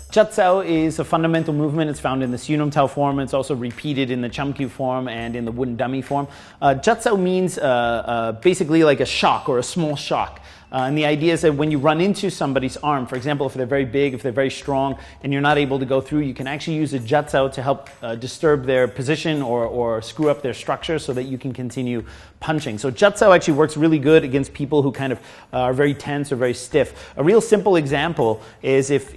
Jat Sau is a fundamental movement. It's found in the Siu Nim Tau form. It's also repeated in the Chum Kiu form and in the wooden dummy form. Jat Sau means basically like a shock or a small shock. And the idea is that when you run into somebody's arm, for example, if they're very big, if they're very strong, and you're not able to go through, you can actually use a Jat Sau to help disturb their position or screw up their structure so that you can continue punching. So Jat Sau actually works really good against people who kind of are very tense or very stiff. A real simple example is if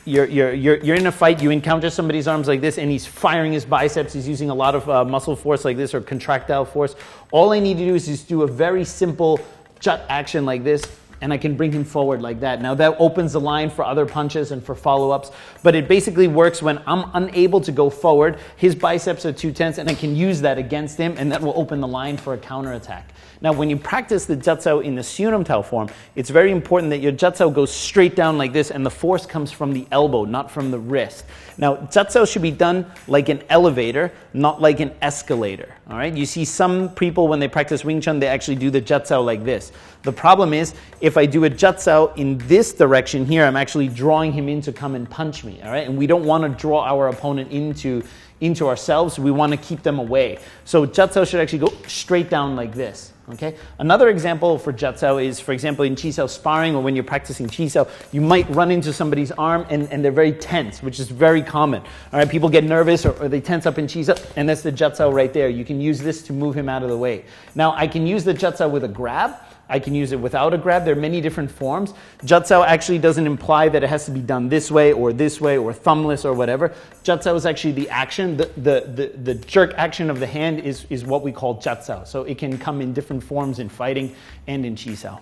you're in a fight, you encounter somebody's arms like this, and he's firing his biceps, he's using a lot of muscle force like this or contractile force. All I need to do is just do a very simple jut action like this, and I can bring him forward like that. Now that opens the line for other punches and for follow-ups, but it basically works when I'm unable to go forward, his biceps are too tense, and I can use that against him, and that will open the line for a counterattack. Now when you practice the Jat Sau in the Siu Nim Tau form, it's very important that your Jat Sau goes straight down like this, and the force comes from the elbow, not from the wrist. Now Jat Sau should be done like an elevator, not like an escalator. All right? You see some people when they practice Wing Chun, they actually do the Jat Sau like this. The problem is, if I do a Jat Sau in this direction here, I'm actually drawing him in to come and punch me. All right? And we don't want to draw our opponent into ourselves. We want to keep them away. So Jat Sau should actually go straight down like this. Okay. Another example for Jat Sau is, for example, in Chi Sao sparring or when you're practicing Chi Sao, you might run into somebody's arm and they're very tense, which is very common. All right, people get nervous or they tense up in Chi Sao, and that's the Jat Sau right there. You can use this to move him out of the way. Now, I can use the Jat Sau with a grab. I can use it without a grab. There are many different forms. Jat Sau actually doesn't imply that it has to be done this way or thumbless or whatever. Jat Sau is actually the action. The jerk action of the hand is what we call Jat Sau. So it can come in different forms in fighting and in Chi Sao.